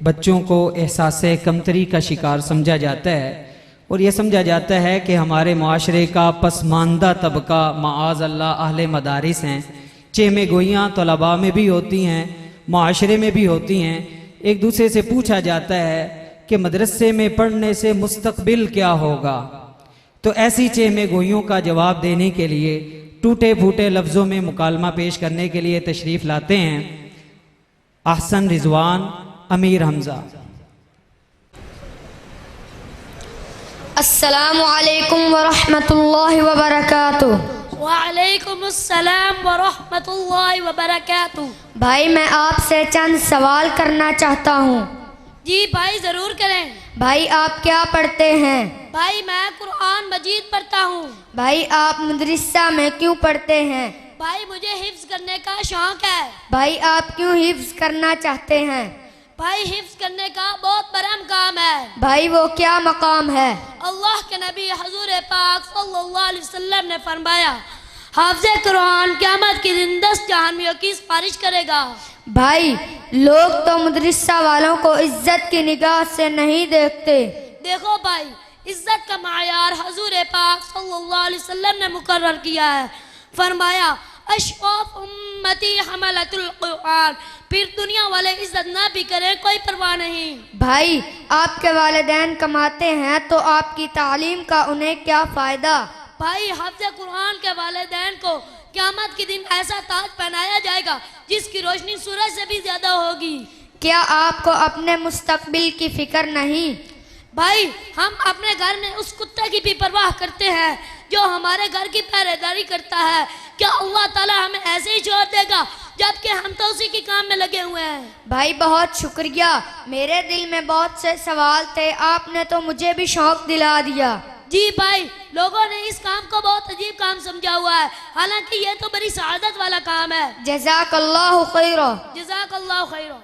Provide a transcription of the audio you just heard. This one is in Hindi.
बच्चों को एहसास कमतरी का शिकार समझा जाता है और ये समझा जाता है कि हमारे माशरे का पसमानदा तबका माआज़ अल्लाह अहले मदारिस हैं। चेमे गोइयाँ तलबा में भी होती हैं, माशरे में भी होती हैं। एक दूसरे से पूछा जाता है कि मदरसे में पढ़ने से मुस्तकबिल क्या होगा। तो ऐसी चेमे गोइयों का जवाब देने के लिए टूटे फूटे लफ्ज़ों में मुकालमा पेश करने के लिए तशरीफ़ लाते हैं अहसन रिजवान अमीर हमज़ा। अस्सलामु अलैकुम वरहमतुल्लाहि वबरकातुह। वालेकुम अस्सलाम वरहमतुल्लाहि वबरकातुह। भाई मैं आपसे चंद सवाल करना चाहता हूँ। जी भाई ज़रूर करें। भाई आप क्या पढ़ते हैं? भाई मैं कुरान मजीद पढ़ता हूँ। भाई आप मदरसा में क्यों पढ़ते हैं? भाई मुझे हिफ्ज करने का शौक है। भाई आप क्यों हिफ्ज करना चाहते हैं? भाई हिफ्ज करने का बहुत बड़ा मकाम है। भाई वो क्या मकाम है? अल्लाह के नबी हुजूर पाक सल्लल्लाहु अलैहि वसल्लम ने फरमाया, हाफ़िज़ कुरान क़यामत के दिन 10 जहान्नमियों की सिफारिश करेगा। भाई लोग तो मदरसा वालों को इज्जत की निगाह से नहीं देखते। देखो भाई, इज्जत का मायार हुजूर पाक सल्लल्लाहु अलैहि वसल्लम ने मुकर्रर किया है। फरमाया, अशरफ उम्मती हमलतुल कुरान। फिर दुनिया वाले इज्जत ना भी करें, कोई परवाह नहीं। भाई आपके वालिदैन कमाते हैं तो आपकी तालीम का उन्हें क्या फ़ायदा? भाई हाफ़िज़ कुरान के वालिदैन को क़यामत के दिन ऐसा ताज पहनाया जाएगा जिसकी रोशनी सूरज से भी ज्यादा होगी। क्या आपको अपने मुस्तकबिल की फिक्र नहीं? भाई हम अपने घर में उस कुत्ते की भी परवाह करते हैं जो हमारे घर की पहरेदारी करता है। क्या अल्लाह ताला हमें ऐसे ही छोड़ देगा जबकि हम तो उसी के काम में लगे हुए हैं? भाई बहुत शुक्रिया, मेरे दिल में बहुत से सवाल थे, आपने तो मुझे भी शौक दिला दिया। जी भाई, लोगों ने इस काम को बहुत अजीब काम समझा हुआ है, हालांकि ये तो बड़ी सआदत वाला काम है। जज़ाकल्लाहु खैरा। जज़ाकल्लाहु खैरा।